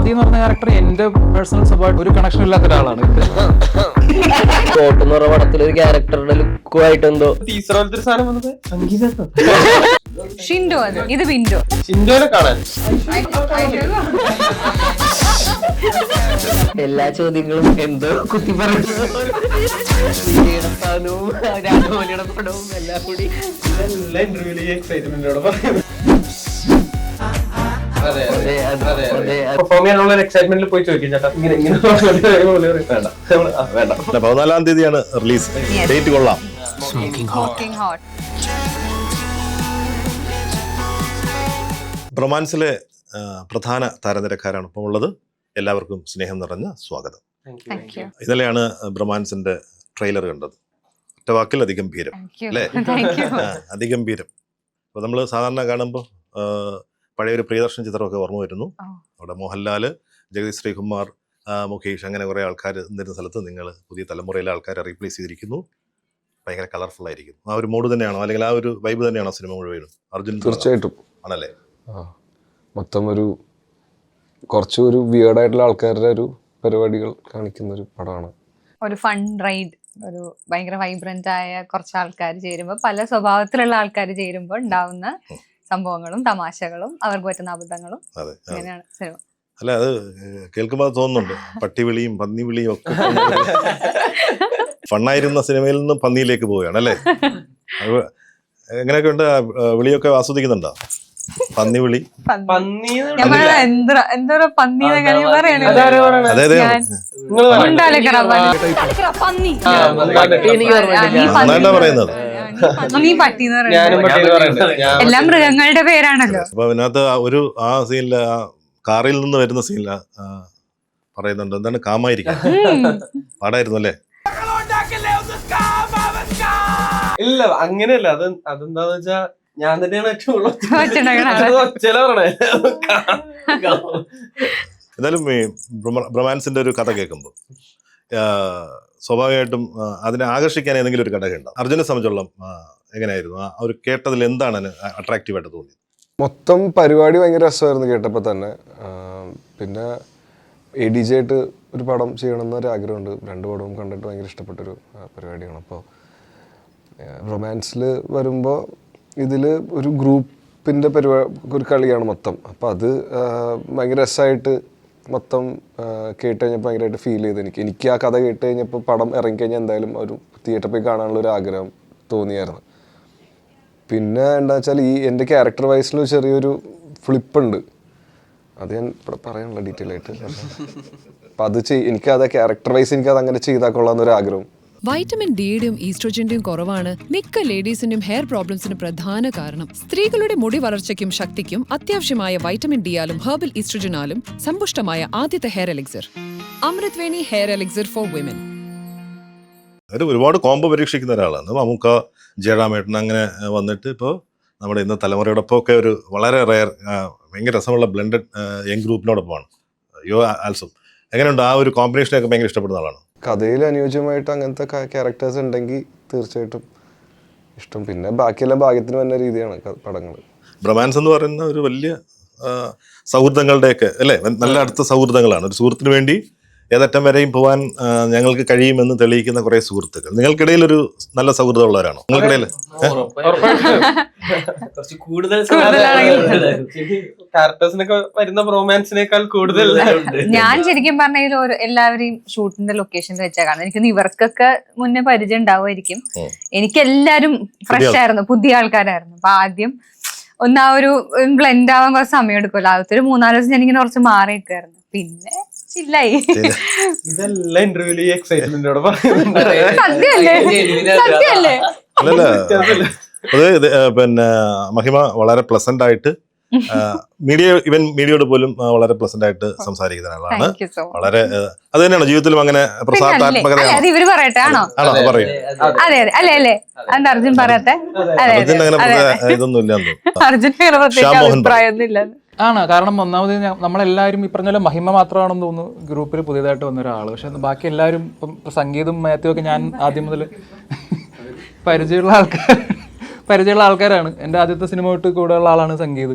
ആദി എന്ന് പറഞ്ഞ ക്യാരക്ടർ എന്റെ പേഴ്സണൽ സ്വഭാവമായിട്ട് ഒരു കണക്ഷൻ ഇല്ലാത്ത ഒരാളാണ്. കോട്ട് എന്ന് പറഞ്ഞ പടത്തിലൊരു ക്യാരക്ടറുടെ ലുക്കുമായിട്ട് എന്തോ ടീച്ചർ പോലത്തെ ഒരു സാധനം വന്നത് സംഗീതം ഷിൻഡോ അത് ഇത് വിൻഡോ ഷിൻഡോനെ കാണാൻ എല്ലാ ചോദ്യങ്ങളും എന്തോ കുത്തി പറഞ്ഞു പടവും എല്ലാം കൂടി എല്ലാ ഇന്റർവ്യൂലും ഈ എക്സൈറ്റ്മെന്റോടെ പറയുന്നത്. പെർഫോം ചെയ്യാനുള്ള ഒരു എക്സൈറ്റ്മെന്റിൽ പോയി ചോദിക്കും ചേട്ടാ ഇങ്ങനെ വേണ്ട 14-ാം തീയതിയാണ് റിലീസ്. ഡേറ്റ് കൊള്ളാം. Smoking hot. ബ്രൊമാൻസിലെ പ്രധാന താരനിരക്കാരാണ് ഇപ്പോൾ ഉള്ളത്. എല്ലാവർക്കും സ്നേഹം നിറഞ്ഞ സ്വാഗതം. Thank you. ഇന്നലെയാണ് ബ്രൊമാൻസിന്റെ ട്രെയിലർ കണ്ടത്. ഒറ്റ വാക്കിൽ അതിഗംഭീരം അല്ലേ? അതിഗംഭീരം. അപ്പോൾ നമ്മൾ സാധാരണ കാണുമ്പോൾ പഴയൊരു പ്രിയദർശൻ ചിത്രമൊക്കെ ഓർമ്മ വരുന്നു. അവിടെ മോഹൻലാല്, ജഗദീഷ് ശ്രീകുമാർ, മുകേഷ്, അങ്ങനെ കുറേ ആൾക്കാർ നിന്നിരുന്ന സ്ഥലത്ത് നിങ്ങൾ പുതിയ തലമുറയിലെ ആൾക്കാരെ റീപ്ലേസ് ചെയ്തിരിക്കുന്നു. ഭയങ്കര കളർഫുൾ ആയിരിക്കും. ആ ഒരു മൂഡ് തന്നെയാണോ, അല്ലെങ്കിൽ ആ ഒരു വൈബ് തന്നെയാണോ സിനിമ മുഴുവനും? അർജുൻ തീർച്ചയായിട്ടും ആണല്ലേ? മൊത്തം കുറച്ചൊരു വിയേർഡായിട്ടുള്ള ആൾക്കാരുടെ ഒരു പരിപാടികൾ കാണിക്കുന്ന ഒരു പടമാണ്. ഒരു ഫൺ റൈഡ്, ഒരു ഭയങ്കര വൈബ്രന്റ് ആയ കുറച്ച് ആൾക്കാർ ചേരുമ്പോൾ, പല സ്വഭാവത്തിലുള്ള ആൾക്കാർ ചേരുമ്പോൾ ഉണ്ടാവുന്ന സംഭവങ്ങളും തമാശകളും അവർക്ക് പറ്റുന്ന അബദ്ധങ്ങളും, അങ്ങനെയാണ് സിനിമ. അല്ല, അത് കേൾക്കുമ്പോൾ തോന്നുന്നുണ്ട് പട്ടിവിളിയും പന്നിവിളിയും ഒക്കെ ഫണ്ണായിരുന്ന സിനിമയിൽ നിന്നും പന്നിയിലേക്ക് പോവുകയാണ് അല്ലേ? എങ്ങനെയൊക്കെ ഉണ്ട്? വിളിയൊക്കെ ആസ്വദിക്കുന്നുണ്ടോ? പന്നിവിളി, നന്നായിട്ടാ പറയുന്നത്. എല്ലാം മൃഗങ്ങളുടെ പേരാണല്ലോ. അപ്പൊ അതിനകത്ത് ആ സീനില്, ആ കാറിൽ നിന്ന് വരുന്ന സീനില് പറയുന്നുണ്ട് എന്താണ് കാമായിരിക്കും. പാടായിരുന്നു അല്ലേ? ഇല്ല, അങ്ങനെയല്ല. അതെന്താന്ന് വെച്ചാ ഞാൻ തന്നെയാണ് ഏറ്റവും എന്തായാലും ഈ ബ്രൊമാൻസിന്റെ ഒരു കഥ കേൾക്കുമ്പോൾ സ്വാഭാവികമായിട്ടും അതിനെ ആകർഷിക്കാൻ ഏതെങ്കിലും ഒരു ഘടകമുണ്ടോ? അർജുനെ സംബന്ധിച്ചോളം എങ്ങനെയായിരുന്നു? ആ ഒരു കേട്ടതിൽ എന്താണ് അട്രാക്റ്റീവ് ആയിട്ട് തോന്നിയത്? മൊത്തം പരിപാടി ഭയങ്കര രസമായിരുന്നു കേട്ടപ്പോൾ തന്നെ. പിന്നെ ADJ ആയിട്ട് ഒരു പടം ചെയ്യണമെന്നൊരു ആഗ്രഹമുണ്ട്. 2 പടവും കണ്ടിട്ട് ഭയങ്കര ഇഷ്ടപ്പെട്ടൊരു പരിപാടിയാണ്. അപ്പോൾ റൊമാൻസിൽ വരുമ്പോൾ ഇതിൽ ഒരു ഗ്രൂപ്പിൻ്റെ ഒരു കളിയാണ് മൊത്തം. അപ്പോൾ അത് ഭയങ്കര രസമായിട്ട് മൊത്തം കേട്ട് കഴിഞ്ഞപ്പോൾ ഭയങ്കരമായിട്ട് ഫീൽ ചെയ്ത് എനിക്ക് ആ കഥ കേട്ട് കഴിഞ്ഞപ്പോൾ പടം ഇറങ്ങിക്കഴിഞ്ഞാൽ എന്തായാലും ഒരു തിയേറ്ററിൽ പോയി കാണാനുള്ള ഒരു ആഗ്രഹം തോന്നിയായിരുന്നു. പിന്നെ എന്താ വെച്ചാൽ എൻ്റെ ക്യാരക്ടർ വൈസിൽ ചെറിയൊരു ഫ്ലിപ്പുണ്ട്. അത് ഞാൻ പറയാനുള്ള ഡീറ്റെയിൽ ആയിട്ട്. അപ്പം അത് എനിക്കത് ക്യാരക്ടർ വൈസ് എനിക്കത് അങ്ങനെ ചെയ്താൽ കൊള്ളാമെന്നൊരു ആഗ്രഹം. വൈറ്റമിൻ ഡിയുടെയും ഈസ്ട്രോജന്റെയും കുറവാണ് മിക്ക ലേഡീസിന്റെയും ഹെയർ പ്രോബ്ലംസിന് പ്രധാന കാരണം. സ്ത്രീകളുടെ മുടി വളർച്ചയ്ക്കും ശക്തിക്കും അത്യാവശ്യമായ വൈറ്റമിൻ ഡിയാലും ഹെർബൽ ഈസ്ട്രോജനാലും സമ്പുഷ്ടമായ ആദ്യത്തെ hair elixir Amrut Veni hair elixir for women. ഒരുപാട് കോംബോ പരീക്ഷിക്കുന്ന ഒരാളാണ് മമ്മൂക്ക, ജയറാമേട്ടൻ. അങ്ങനെ വന്നിട്ട് ഇപ്പോൾ നമ്മുടെ ഇന്ന് തലമുറയോടൊപ്പം ഒക്കെ ഒരു വളരെ റയർ, ഭയങ്കര രസമുള്ള ബ്ലെൻഡഡ് യങ് ഗ്രൂപ്പിനോടൊപ്പമാണ്. യോ ആൽസം. എങ്ങനെയുണ്ട് ആ ഒരു കോമ്പിനേഷനൊക്കെ? ഭയങ്കര ഇഷ്ടപ്പെടുന്ന ആളാണ്. കഥയിൽ അനുയോജ്യമായിട്ട് അങ്ങനത്തെ ക്യാരക്ടേഴ്സ് ഉണ്ടെങ്കിൽ തീർച്ചയായിട്ടും ഇഷ്ടം. പിന്നെ ബാക്കിയെല്ലാം ഭാഗ്യത്തിന് വന്ന രീതിയാണ് പടങ്ങൾ. ബ്രൊമാൻസ് എന്ന് പറയുന്ന ഒരു വലിയ സൗഹൃദങ്ങളുടെയൊക്കെ അല്ലേ, നല്ല അടുത്ത സൗഹൃദങ്ങളാണ്. ഒരു സുഹൃത്തിന് വേണ്ടി ഏതറ്റം വരെയും പോകാൻ ഞങ്ങൾക്ക് കഴിയുമെന്ന് തെളിയിക്കുന്ന കുറെ സുഹൃത്തുക്കൾ. നിങ്ങൾക്കിടയിൽ ഒരു നല്ല സൗഹൃദമുള്ളവരാണോ? നിങ്ങൾക്കിടയിൽ കൂടുതൽ ക്യാരക്ടേഴ്സിനൊക്കെ വരുന്ന റൊമാൻസിനേക്കാൾ കൂടുതൽ ഞാൻ ശരിക്കും പറഞ്ഞാൽ എല്ലാവരെയും ഷൂട്ടിന്റെ ലൊക്കേഷനിൽ വെച്ചാൽ കാണാം. എനിക്ക് ഇവർക്കൊക്കെ മുന്നേ പരിചയം ഉണ്ടാവുമായിരിക്കും. എനിക്ക് എല്ലാവരും ഫ്രഷ് ആയിരുന്നു, പുതിയ ആൾക്കാരായിരുന്നു. അപ്പൊ ആദ്യം ഒന്ന് ആ ഒരു ബ്ലെൻഡ് ആവാൻ കുറച്ച് സമയം എടുക്കുമല്ലോ. ആദ്യത്തെ ഒരു 3-4 ദിവസം ഞാനിങ്ങനെ കുറച്ച് മാറി നിൽക്കായിരുന്നു. പിന്നെ ചില്ലായി. ഇതെല്ലാം ഇന്റർവ്യൂല് ഈ എക്സൈറ്റ്മെന്റോടെ പറയുന്നുണ്ട്. സത്യല്ലേ? അത് പിന്നെ മഹിമ വളരെ പ്ലസന്റ് ആയിട്ട് മീഡിയയോട് പോലും വളരെ പ്ലസന്റ് ആയിട്ട് സംസാരിക്കുന്ന ആളാണ്. വളരെ അത് തന്നെയാണ് ജീവിതത്തിലും അങ്ങനെ പ്രസാദാത്മകതയാണ്. ഇവര് പറയട്ടെ ആണോ? പറയും. അതെ അല്ലേ അല്ലേ? എന്താ അർജുൻ പറയട്ടെ? അർജുൻ അങ്ങനെ ഇതൊന്നും ഇല്ലാന്ന്. അർജുൻ അഭിപ്രായമൊന്നും ഇല്ല ആണ്. കാരണം ഒന്നാമത് നമ്മളെല്ലാവരും ഈ പറഞ്ഞ പോലെ മഹിമ മാത്രമാണെന്ന് തോന്നുന്നു ഗ്രൂപ്പിൽ പുതിയതായിട്ട് വന്ന ഒരാൾ. പക്ഷെ ബാക്കി എല്ലാവരും ഇപ്പം സംഗീതം മാത്യു ഒക്കെ ഞാൻ ആദ്യം മുതൽ പരിചയമുള്ള ആൾക്കാരാണ്. എൻ്റെ ആദ്യത്തെ സിനിമ തൊട്ട് കൂടെയുള്ള ആളാണ് സംഗീത്.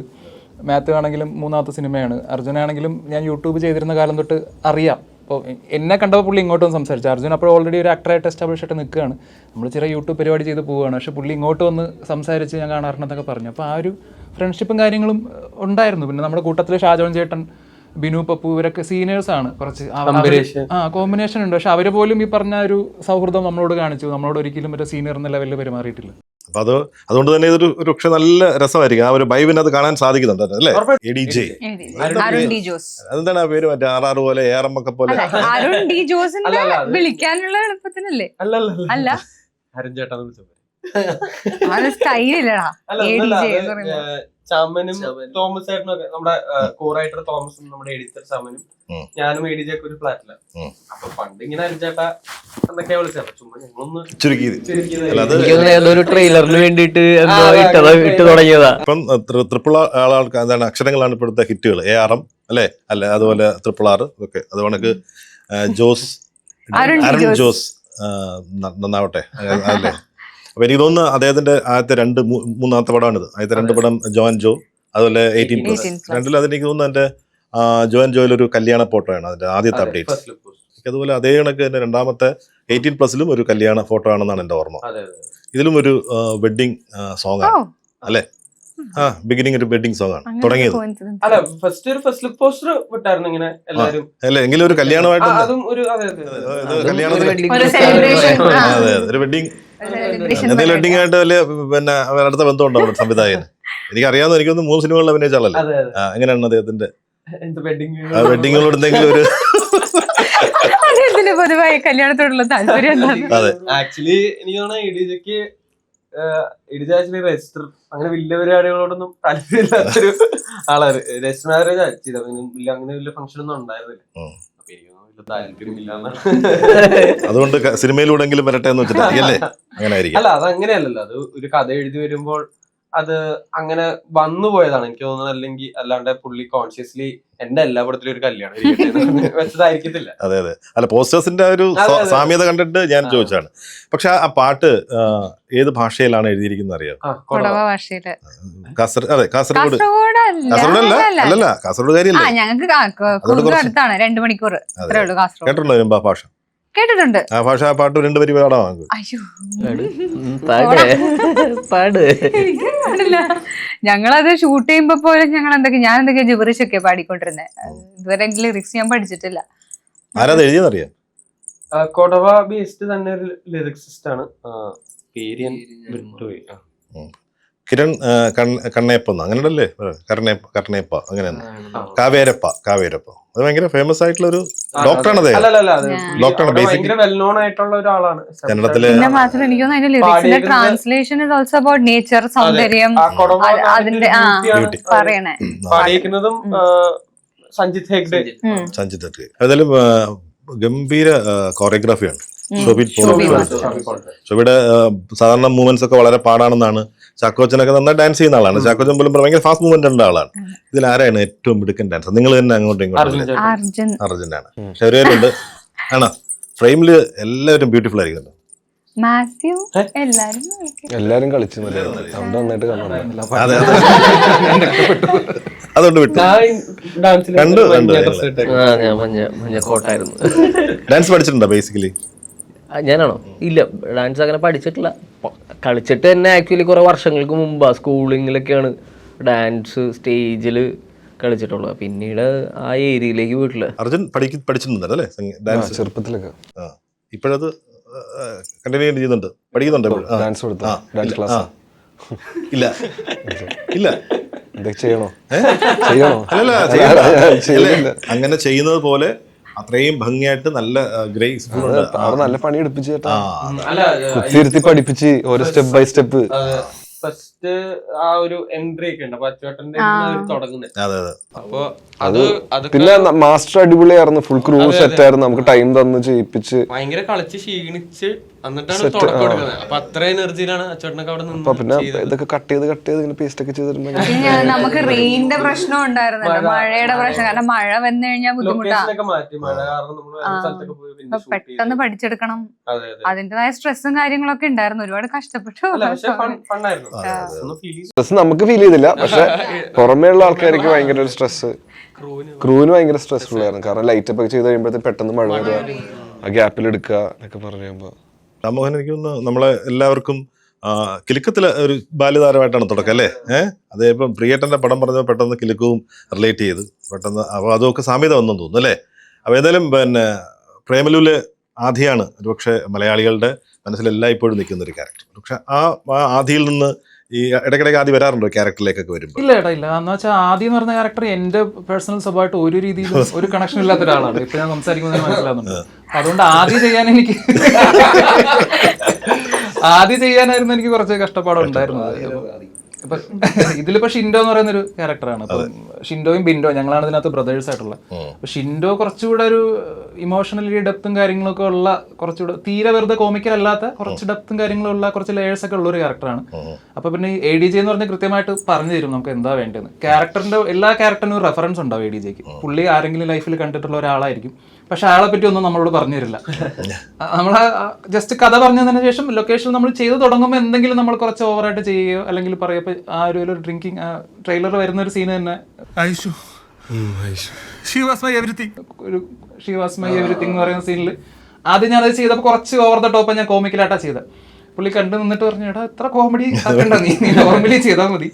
മാത്യു ആണെങ്കിലും മൂന്നാമത്തെ സിനിമയാണ്, അർജുനാണെങ്കിലും ഞാൻ യൂട്യൂബ് ചെയ്തിരുന്ന കാലം തൊട്ട് അറിയാം. അപ്പോൾ എന്നെ കണ്ടപ്പോൾ പുള്ളി ഇങ്ങോട്ട് വന്ന് സംസാരിച്ചു. അർജുൻ അപ്പോൾ ഓൾറെഡി ഒരു ആക്ടറായിട്ട് എസ്റ്റാബ്ലിഷ് ആയിട്ട് നിൽക്കുകയാണ്, നമ്മൾ ചെറിയ യൂട്യൂബ് പരിപാടി ചെയ്ത് പോവുകയാണ്. പക്ഷേ പുള്ളി ഇങ്ങോട്ട് വന്ന് സംസാരിച്ച് ഞാൻ കാണാറുണ്ടെന്നൊക്കെ പറഞ്ഞു. അപ്പോൾ ആ ഒരു ഫ്രണ്ട്ഷിപ്പും കാര്യങ്ങളും ഉണ്ടായിരുന്നു. പിന്നെ നമ്മുടെ കൂട്ടത്തിൽ ഷാജോൺ ചേട്ടൻ, ബിനു പപ്പു, ഇവരൊക്കെ സീനിയേഴ്സാണ് കുറച്ച്. കോമ്പിനേഷൻ ഉണ്ട്. പക്ഷെ അവർ പോലും ഈ പറഞ്ഞ ഒരു സൗഹൃദം നമ്മളോട് കാണിച്ചു. നമ്മളോട് ഒരിക്കലും ഒരു സീനിയർ എന്ന ലെവലിൽ പെരുമാറിയിട്ടില്ല. അപ്പൊ അതുകൊണ്ട് തന്നെ ഇതൊരു പക്ഷെ നല്ല രസമായിരിക്കും. ആ ഒരു വൈബിന് അത് കാണാൻ സാധിക്കുന്നുണ്ട് അല്ലേ? ADJ Arun D Jose. അതെന്താണ് ആ പേര്? മറ്റേ RR പോലെ ARM ഒക്കെ പോലെ അരുൺ ഡി ജോസിന്റെ വിളിക്കാനുള്ള എളുപ്പത്തിനല്ലേ? അല്ല, അരുൺ ചേട്ടാ വിളിച്ചത് സ്റ്റൈലില്ലടാ. ചാമനും തോമസ് ചേട്ടനും ഒക്കെ, നമ്മുടെ കോ റൈറ്റർ തോമസും നമ്മുടെ എഡിറ്റർ ചാമനും ഞാനും ADJ ഒക്കെ ഒരു ഫ്ലാറ്റിലാണ്. അപ്പൊ പണ്ട് ഇങ്ങനെ അരുൺ ചേട്ടാ എന്നൊക്കെയാ വിളിച്ചത്. ചുമ്മാ ഞങ്ങളൊന്ന് ഏതൊരു ട്രെയിലറിന് വേണ്ടിട്ട് ഇട്ട് തുടങ്ങിയതാ. ഇപ്പം ട്രിപ്പിൾ ആൾക്ക് എന്താണ് അക്ഷരങ്ങളാണ് ഇപ്പോഴത്തെ ഹിറ്റുകൾ. ARM അല്ലേ? അല്ലെ, അതുപോലെ RRR ഒക്കെ. അതുകൊണ്ട് ജോസ്, അരുൺ ജോസ് നന്നാവട്ടെ അല്ലേ? അപ്പൊ എനിക്ക് തോന്നുന്നു അദ്ദേഹത്തിന്റെ ആദ്യത്തെ മൂന്നാമത്തെ പടമാണിത്. ആദ്യത്തെ 2 പടം ജോൻ ജോ, അതുപോലെ 18+. രണ്ടിലും അതിനെനിക്ക് തോന്നുന്നു എന്റെ ജോൻ ജോയിലൊരു കല്യാണ ഫോട്ടോ ആണ് അതിന്റെ ആദ്യത്തെ അപ്ഡേറ്റ്. അതുപോലെ അതേ കണക്ക് എന്റെ രണ്ടാമത്തെ 18+ലും ഒരു കല്യാണ ഫോട്ടോ ആണെന്നാണ് എന്റെ ഓർമ്മ. ഇതിലും ഒരു വെഡിങ് സോങ് ആണ് അല്ലെ? ബിഗിനിങ് ഒരു വെഡിങ് സോങ് ആണ് തുടങ്ങിയത്. അല്ല, ഫസ്റ്റ് ലുക്ക് പോസ്റ്റർ വിട്ടായിരുന്നു ഇങ്ങനെ എല്ലാവരും. അല്ല, എങ്കിലും ഒരു കല്യാണമായിട്ട് ഒരു വെഡിങ്, എന്തെങ്കിലും വെഡിങ് ആയിട്ട് വലിയ പിന്നെ അടുത്ത ബന്ധമുണ്ടോ അവിടെ സംവിധായകന്? എനിക്കറിയാവുന്ന, എനിക്കൊന്ന് 3 സിനിമകളിൽ അഭിനയിച്ച ആളല്ലേ. എങ്ങനെയാണ് അദ്ദേഹത്തിന്റെ വെഡിങ്ങുകളോട് എന്തെങ്കിലും ഒരു പൊതുവായി കല്യാണത്തോടുള്ള താല്പര്യം? ആക്ച്വലി എനിക്ക് തോന്നുന്നു ADJ രജിസ്റ്റർ അങ്ങനെ വലിയ പരിപാടികളോടൊന്നും താല്പര്യമില്ലാത്തൊരു ആളാണ്. രജിസ്റ്റർ മാരേജ് അങ്ങനെ വലിയ ഫംഗ്ഷൻ ഒന്നും ഉണ്ടായിരുന്നില്ല. അപ്പൊ എനിക്ക് താല്പര്യമില്ല. അതുകൊണ്ട് സിനിമയിലൂടെങ്കിലും വരട്ടെ എന്ന് വെച്ചിട്ടല്ലേ? അങ്ങനെ ആയിരിക്കും. അല്ല, അത് അങ്ങനെയല്ലല്ലോ. അത് ഒരു കഥ എഴുതി വരുമ്പോൾ അത് അങ്ങനെ വന്നു പോയതാണ് എനിക്ക് തോന്നുന്നത്. അല്ലെങ്കിൽ അല്ലാണ്ട് പുള്ളി കോൺഷ്യസ്ലി എന്റെ എല്ലാ പടത്തിലും ഒരു കല്യാണം വെച്ചതായിരിക്കത്തില്ല. അതെ അതെ. അല്ല, പോസ്റ്റേഴ്സിന്റെ ഒരു സാമ്യത കണ്ടിട്ട് ഞാൻ ചോദിച്ചാണ്. പക്ഷെ ആ പാട്ട് ഏത് ഭാഷയിലാണ് എഴുതിയിരിക്കുന്നത് അറിയാം? അതെ, കാസർഗോഡ്. അല്ലല്ല, കാസർഗോഡുകാരിയല്ലേ? ഞങ്ങൾക്ക് അടുത്താണ്, 2 മണിക്കൂർ. കേട്ടിട്ടുണ്ടോ ആ ഭാഷ? കേട്ടിട്ടുണ്ട്. ആ ഭാഷ, ആ പാട്ട് 2 വരി പാടാം. ഞങ്ങളത് ഷൂട്ട് ചെയ്യുമ്പോ പോലും ഞാൻ എന്തൊക്കെയാ ജിബറിഷ് ഒക്കെ പാടിക്കൊണ്ടിരുന്നത്. ഇതുവരെ ലിറിക്സ് ഞാൻ പഠിച്ചിട്ടില്ല. ആരാ എഴുതിയെന്നറിയാം? കൊടവ ബേസ്ഡ് തന്നെ ഒരു ലിറിക്സിസ്റ്റ് ആണ്. കിരൺ കണ്ണേപ്പ അങ്ങനെയല്ലേ? കർണേപ്പ അങ്ങനെയാണ്. കാവേരപ്പ. അത് ഭയങ്കര ഫേമസ് ആയിട്ടുള്ള ഒരു ഡോക്ടറാണ്. ഡോക്ടറാണ് ബേസിക്. വെൽ നോൺ ആയിട്ടുള്ള ഒരാളാണ് കന്നഡത്തിലെ. Translation is also about nature, സൗന്ദര്യം. അതിന്റെ പാടിയിരിക്കുന്നതും സഞ്ജിത് ഹെഗ്ഡെ. ഏതായാലും ഗംഭീര കോറിയോഗ്രാഫിയാണ്. ഷോബിയുടെ സാധാരണ മൂവ്മെന്റ്സ് ഒക്കെ വളരെ പാടാണെന്നാണ്. ചാക്കോച്ചനൊക്കെ നന്നായി ഡാൻസ് ചെയ്യുന്ന ആളാണ്. ചാക്കോച്ചൻ പോലും ഭയങ്കര ഫാസ്റ്റ് മൂവ്മെന്റ് ഉള്ള ആളാണ്. ഇതിൽ ആരാണ് ഏറ്റവും മിടുക്കൻ ഡാൻസർ? നിങ്ങൾ തന്നെ അങ്ങോട്ടും ഇങ്ങോട്ടും? അർജുനാണ്. പക്ഷെ ഒരു കാര്യമുണ്ട്, ആണോ, ഫ്രെയിമില് എല്ലാവരും ബ്യൂട്ടിഫുൾ ആയിരിക്കുന്നുണ്ട്. എല്ലാരും കളിച്ചു നന്നായിട്ട് കാണുന്നുണ്ട്. അതെ, അതുകൊണ്ട് വിട്ടു. കണ്ടു. കോട്ടായിരുന്നു. ഡാൻസ് പഠിച്ചിട്ടുണ്ടോ ബേസിക്കലി? ഞാനാണോ? ഇല്ല, ഡാൻസ് അങ്ങനെ പഠിച്ചിട്ടില്ല. കളിച്ചിട്ട് തന്നെ ആക്ച്വലി കുറെ വർഷങ്ങൾക്ക് മുമ്പാ സ്കൂളിങ്ങിലൊക്കെയാണ് ഡാൻസ് സ്റ്റേജിൽ കളിച്ചിട്ടുള്ളത്. പിന്നീട് ആ ഏരിയയിലേക്ക് പോയിട്ടില്ല. അർജുൻ പഠിച്ചിട്ടുണ്ടല്ലേ ഡാൻസ് ചെറുപ്പത്തിലൊക്കെ? ഇപ്പോഴത് കണ്ടിന്യൂ ചെയ്യുന്നുണ്ട്, പഠിക്കുന്നുണ്ട്. ഡാൻസ് ക്ലാസ് ഇല്ല ചെയ്യണോ? അല്ലല്ല, അങ്ങനെ ചെയ്യുന്നത് പോലെ അത്രയും ഭംഗിയായിട്ട് നല്ല ഗ്രേസ്ഫുൾ നല്ല പണി എടുപ്പിച്ച് കുത്തിയിരുത്തി പഠിപ്പിച്ച് ഓരോ സ്റ്റെപ്പ് ബൈ സ്റ്റെപ്പ്. ഫസ്റ്റ് ആ ഒരു എൻട്രി ഒക്കെ ഉണ്ട്. അപ്പൊ അച്ചോട്ടന്റെ തുടങ്ങുന്നത്. അപ്പൊ പിന്നെ മാസ്റ്റർ അടിപൊളിയായിരുന്നു. ഫുൾ ക്രൂ സെറ്റ് ആയിരുന്നു. നമുക്ക് ടൈം തന്ന് ചെയ്യിപ്പിച്ച് ഭയങ്കര കളിച്ച് ക്ഷീണിച്ച് എന്നിട്ടാണ് തുടക്കം കൊടുക്കുന്നത്. അപ്പൊ അത്ര എനർജിയിലാണ് അച്ചോട്ടനൊക്കെ അവിടെ നിന്ന്. പിന്നെ ഇതൊക്കെ കട്ട് ചെയ്ത് ഇങ്ങനെ പേസ്റ്റ് ഒക്കെ ചെയ്തിട്ടുണ്ടെങ്കിൽ നമുക്ക് റെയിനിന്റെ പ്രശ്നം ഉണ്ടായിരുന്നല്ലോ, മഴയുടെ പ്രശ്നം. കാരണം മഴ വന്നു കഴിഞ്ഞാൽ ബുദ്ധിമുട്ടാണ്. മാറ്റി മഴ കാരണം നമ്മൾ പെട്ടെന്ന് പഠിച്ചെടുക്കണം. അതിന്റേതായ സ്ട്രെസ്സും കാര്യങ്ങളൊക്കെ ഉണ്ടായിരുന്നു. ഒരുപാട് കഷ്ടപ്പെട്ടു. ഒന്ന് ഫീൽ ചെയ്തു. സ്ട്രെസ് നമുക്ക് ഫീൽ ചെയ്തില്ല, പക്ഷെ പുറമേയുള്ള ആൾക്കാർക്ക് ഭയങ്കര ഒരു സ്ട്രെസ്, ക്രൂവിന് ഭയങ്കര സ്ട്രെസ്ഫുൾ ആയിരുന്നു. കാരണം ലൈറ്റ് ഒക്കെ ചെയ്ത് കഴിയുമ്പോഴത്തേക്ക് പെട്ടെന്ന് മഴ വരിക, ആ ഗ്യാപ്പിൽ എടുക്കുക എന്നൊക്കെ പറഞ്ഞു കഴിയുമ്പോൾ രാമോഹൻ എനിക്ക് തോന്നുന്നു നമ്മളെ എല്ലാവർക്കും കിലുക്കത്തിലെ ഒരു ബാല്യതാരമായിട്ടാണ് തുടക്കം അല്ലേ? അതേ ഇപ്പം പ്രിയേട്ടൻ്റെ പടം പറഞ്ഞപ്പോൾ പെട്ടെന്ന് കിലുക്കവും റിലേറ്റ് ചെയ്ത് പെട്ടെന്ന് അപ്പോൾ അതൊക്കെ സാമ്യത വന്നെന്ന് തോന്നുന്നു അല്ലേ? അപ്പോൾ ഏതായാലും പിന്നെ പ്രേമലുവിലെ ആദിയാണ് ഒരുപക്ഷെ മലയാളികളുടെ മനസ്സിലെല്ലാം ഇപ്പോഴും നിൽക്കുന്ന ഒരു ക്യാരക്ടർ. പക്ഷെ ആ ആദിയിൽ നിന്ന് ഈ ഇടയ്ക്കിടയ്ക്ക് ആദ്യം വരാറുണ്ടോ ക്യാരക്ടറിലേക്കൊക്കെ വരുമ്പോൾ? ഇല്ല ഏട്ടാ, ഇല്ല. എന്ന് വെച്ചാൽ ആദ്യം എന്ന് പറഞ്ഞ ക്യാരക്ടർ എന്റെ പേഴ്സണൽ സ്വഭാവമായിട്ട് ഒരു രീതിയിലും ഒരു കണക്ഷൻ ഇല്ലാത്ത ഒരാളാണ്. ഇപ്പൊ ഞാൻ സംസാരിക്കുന്നത് മനസ്സിലാവുന്നുണ്ട്. അതുകൊണ്ട് ആദ്യം ചെയ്യാനായിരുന്നു എനിക്ക് കുറച്ച് കഷ്ടപ്പാടുണ്ടായിരുന്നത്. ഇപ്പൊ ഇതിലിപ്പോ ഷിൻഡോ എന്ന് പറയുന്ന ഒരു ക്യാരക്ടറാണ്. അപ്പം ഷിൻഡോയും ബിൻഡോ ഞങ്ങളാണ് ഇതിനകത്ത് ബ്രദേഴ്സ് ആയിട്ടുള്ളത്. അപ്പൊ ഷിൻഡോ കുറച്ചുകൂടെ ഒരു ഇമോഷണലി ഡെപ്തും കാര്യങ്ങളൊക്കെ ഉള്ള, കുറച്ചുകൂടെ തീരെ വെറുതെ കോമിക്കൽ അല്ലാത്ത കുറച്ച് ഡെപ്തും കാര്യങ്ങളുള്ള കുറച്ച് ലേയേഴ്സ് ഒക്കെ ഉള്ള ഒരു ക്യാരക്ടറാണ്. അപ്പൊ പിന്നെ ADJ എന്ന് പറഞ്ഞാൽ കൃത്യമായിട്ട് പറഞ്ഞു തരും നമുക്ക് എന്താ വേണ്ടതെന്ന്. ക്യാരക്ടറിന്റെ എല്ലാ ക്യാരക്ടറിനും ഒരു റെഫറൻസ് ഉണ്ടാവും ADJക്ക്. പുള്ളി ആരെങ്കിലും ലൈഫിൽ കണ്ടിട്ടുള്ള ഒരാളായിരിക്കും, പക്ഷെ അയാളെ പറ്റി ഒന്നും നമ്മളോട് പറഞ്ഞു തരില്ല. നമ്മളെ ജസ്റ്റ് കഥ പറഞ്ഞതിന് ശേഷം ലൊക്കേഷനിൽ നമ്മൾ ചെയ്ത് തുടങ്ങുമ്പോൾ എന്തെങ്കിലും നമ്മൾ കുറച്ച് ഓവറായിട്ട് ചെയ്യുകയോ അല്ലെങ്കിൽ പറയുമ്പോൾ ആ ഒരു ഡ്രിങ്കിങ് ട്രെയിലർ വരുന്ന ഒരു സീന് തന്നെ ഒരു ഷീ വാസ് മൈ എവരിത്തിങ് എന്ന് പറയുന്ന സീനിൽ ആദ്യം ഞാനത് ചെയ്തപ്പോൾ കുറച്ച് ഓവർ ദ ടോപ്പ് ഞാൻ കോമിക്കലായിട്ടാണ് ചെയ്തത്. പുള്ളി കണ്ടു നിന്നിട്ട് പറഞ്ഞു, എടാ ഇത്ര കോമഡി ആക്കണ്ട, നീ നോർമലി ചെയ്താൽ മതി.